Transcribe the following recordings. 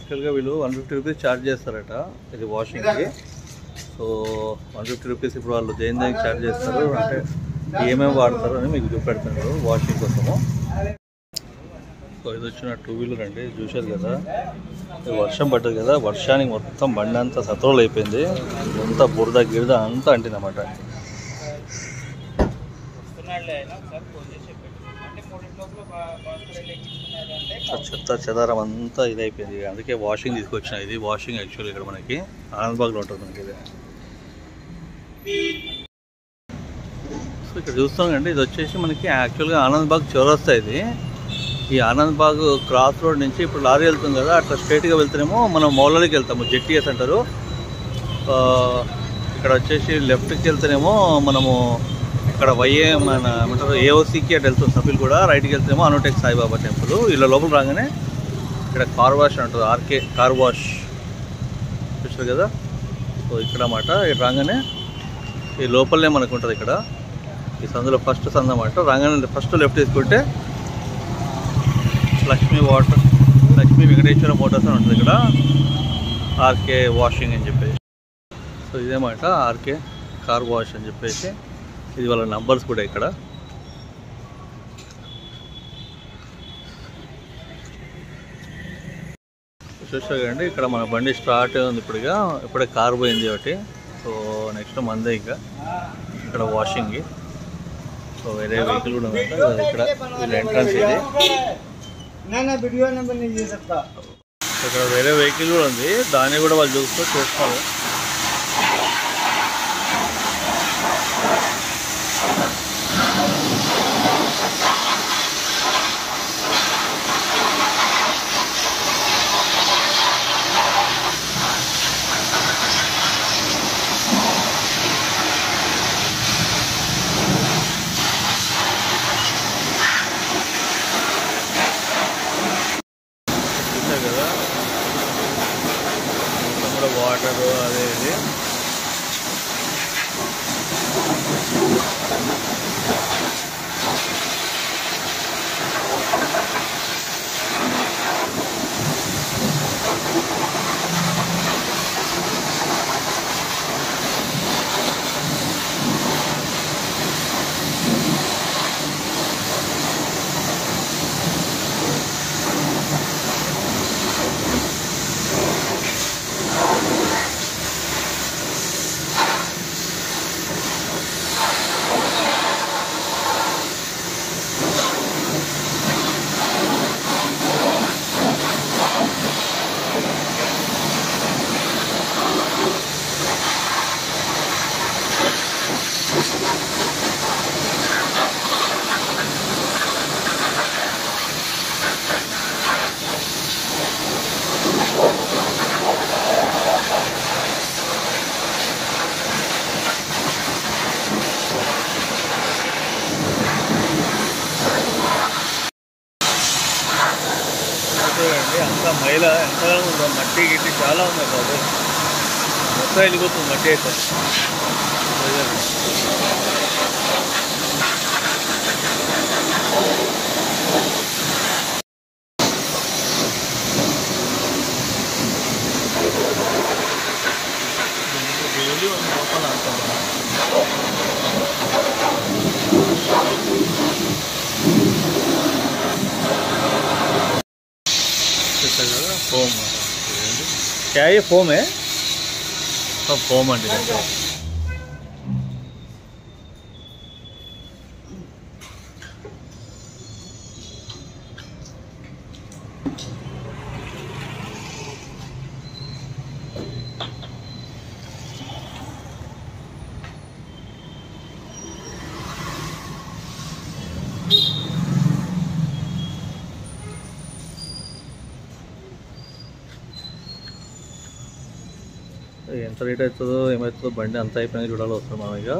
యాక్చువల్గా వీళ్ళు 150 rupees charge చేస్తారట ఇది వాషింగ్కి. సో 150 రూపీస్ ఇప్పుడు వాళ్ళు దేనికి ఛార్జ్ చేస్తారు అంటే ఏమేమి వాడతారు అని మీకు చూపెడతారు వాషింగ్ కోసము. సో ఇది వచ్చిన 2 వీలర్ అండి, చూశారు కదా. వర్షం పడ్డది కదా, వర్షానికి మొత్తం బండి అంతా సత్రోలు అయిపోయింది, అంతా బురద గిరద అంతా అంటిందన్నమాట. చెత్త చెదారం అంతా ఇది అయిపోయింది, అందుకే వాషింగ్ తీసుకొచ్చిన. ఇది వాషింగ్ యాక్చువల్ ఇక్కడ మనకి ఆనందబాగ్లో ఉంటుంది మనకి ఇది. సో ఇక్కడ చూస్తాం కండి, ఇది వచ్చేసి మనకి యాక్చువల్గా ఆనందబాగ్ చౌరస్తా. ఇది ఈ ఆనందబాగ్ క్రాస్ రోడ్ నుంచి ఇప్పుడు లారీ వెళ్తుంది కదా, అట్లా స్ట్రైట్గా వెళ్తేనేమో మనం మౌలాలికి వెళ్తాము, జెట్టీఎస్ అంటారు. ఇక్కడ వచ్చేసి లెఫ్ట్కి వెళ్తేనేమో మనము ఇక్కడ మన ఏమంటారు ఏఓసీకి అటు వెళ్తుంది సభ్యులు కూడా. రైట్కి వెళ్తేనేమో అనుటెక్ సాయిబాబా టెంపుల్. ఇలా లోపల రాగానే ఇక్కడ కార్ వాష్ అంటుంది, ఆర్కే కార్ వాష్ చూసారు కదా. సో ఇక్కడ అన్నమాట, ఇక్కడ రాగానే ఈ లోపలనే మనకు ఉంటుంది ఇక్కడ ఈ సందులో ఫస్ట్ సందు అన్నమాట. రాగానే ఫస్ట్ లెఫ్ట్ తీసుకుంటే లక్ష్మీ వెంకటేశ్వర మోటార్స్ అని ఉంటుంది ఇక్కడ, ఆర్కే వాషింగ్ అని చెప్పేసి. సో ఇదేమాట ఆర్కే కార్ వాష్ అని చెప్పేసి, ఇది వాళ్ళ నంబర్స్ కూడా ఇక్కడ. చూసాకండి ఇక్కడ మన బండి స్టార్ట్ ఉంది ఇప్పుడే కార్ పోయింది ఒకటి. సో నెక్స్ట్ మందే ఇక్కడ వాషింగ్. సో వేరే వెహికల్ కూడా ఉంది ఇక్కడ, వీళ్ళ ఎంట్రన్స్ ఇది. ఇక్కడ వేరే వెహికల్ కూడా ఉంది, దాన్ని కూడా వాళ్ళు చూసుకోవాలి. కదా కూడా వాటర్ అదే ఇది. అంతా మైల ఎంతగానో ఉందో, మట్టి గిట్టి చాలా ఉంది బాబు, మొత్తం వెళ్ళిపోతుంది మట్టి అయితే. డైలీ ಒಂದು లోపల అంటాం फोम। क्या ये फोम है? सब फोम अंडी ఎంత రేట్ అవుతుందో ఏమవుతుందో బండి అంత అయిపోయినా చూడాలి వస్తాం మనం ఇక.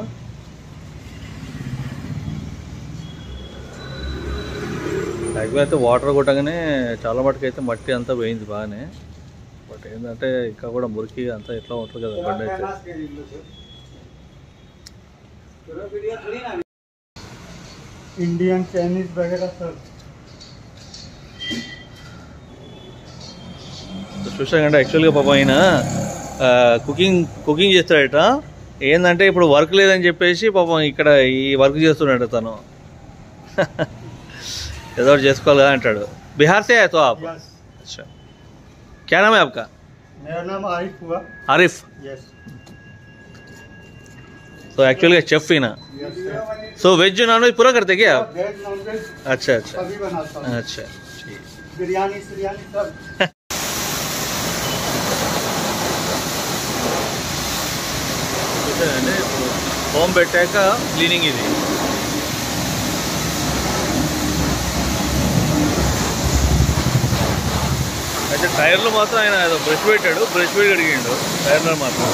యాక్చువల్ అయితే వాటర్ కొట్టగానే చాలా మటుకు అయితే మట్టి అంతా పోయింది బాగానే, బట్ ఏంటంటే ఇంకా కూడా మురికి అంతా ఎట్లా ఉంటుంది కదా బండి అయితే. इंडियन चाइनीज वगैरह सब చూసాకంటే యాక్చువల్గా పాపం ఆయన కుకింగ్ చేస్తాడట. ఏంటంటే ఇప్పుడు వర్క్ లేదని చెప్పేసి పాపం ఇక్కడ ఈ వర్క్ చేస్తున్నాడు తను. ఏదో ఒకటి చేసుకోవాలి కదా అంటాడు. బిహార్ సే తో ఆప్? अच्छा, क्या नाम है आपका? मेरा नाम आरिफ हुआ। आरिफ? यस। तो एक्चुअली शेफ ही ना? यस। सो वेज नॉन वेज पूरा करते क्या आप? वेज नॉन वेज अच्छा अच्छा सभी बनाता हूँ। अच्छा ठीक। बिरयानी सिरयानी सब। అంటే హోమ్ పెట్టాక క్లీనింగ్ ఇది. అయితే టైర్లు మాత్రం ఆయన ఏదో బ్రష్ పెట్టాడు, బ్రష్ పెట్టి అడిగిండు టైర్లో మాత్రం.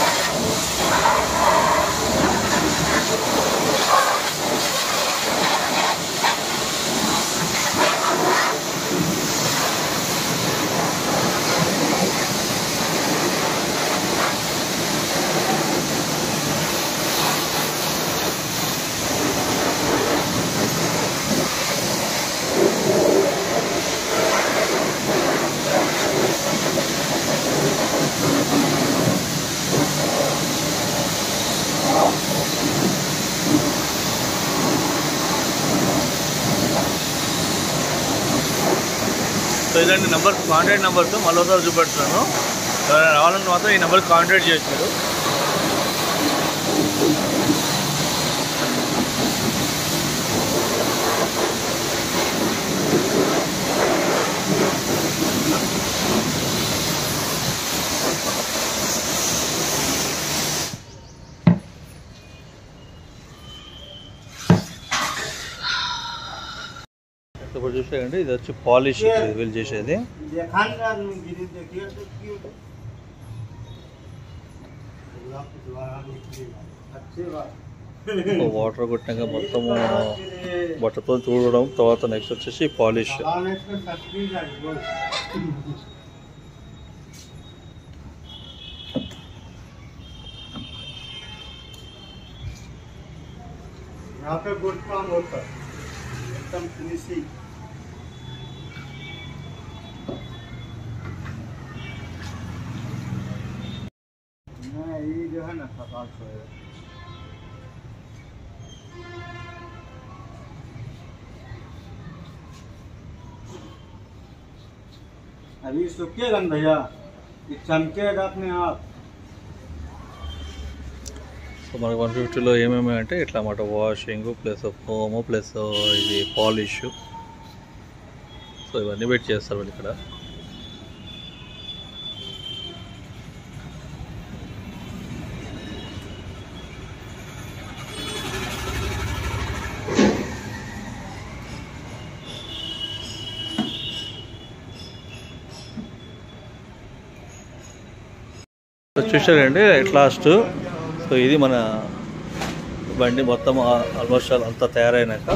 సో ఇలాంటి నెంబర్స్ కాంటాక్ట్ నెంబర్స్ మళ్ళీ చూపెడుతున్నాను. రావాలని మాత్రం ఈ నెంబర్కి కాంటాక్ట్ చేశారు. ఇప్పుడు చూసారండి ఇది వచ్చి పాలిష్ వీళ్ళు చేసేది. వాటర్ కొట్టినాక మొత్తము బట్టతో చూడడం, తర్వాత నెక్స్ట్ వచ్చేసి పాలిష్. यहाँ पे गुड काम होता है एकदम फिनिशिंग। ये जो है ना 7-8 है। अभी सूखेगा ना भैया, ये चमकेगा अपने आप। సో మనకి 150లో ఏమేమి అంటే ఇట్లా అన్నమాట, వాషింగ్ ప్లస్ హోమ్ ప్లస్ ఇది పాలిష్. సో ఇవన్నీ పెట్టి చేస్తారు వాళ్ళు ఇక్కడ. చూసారండి ఎట్ లాస్ట్. సో ఇది మన బండి మొత్తం ఆల్మోస్ట్ అంతా తయారైనాక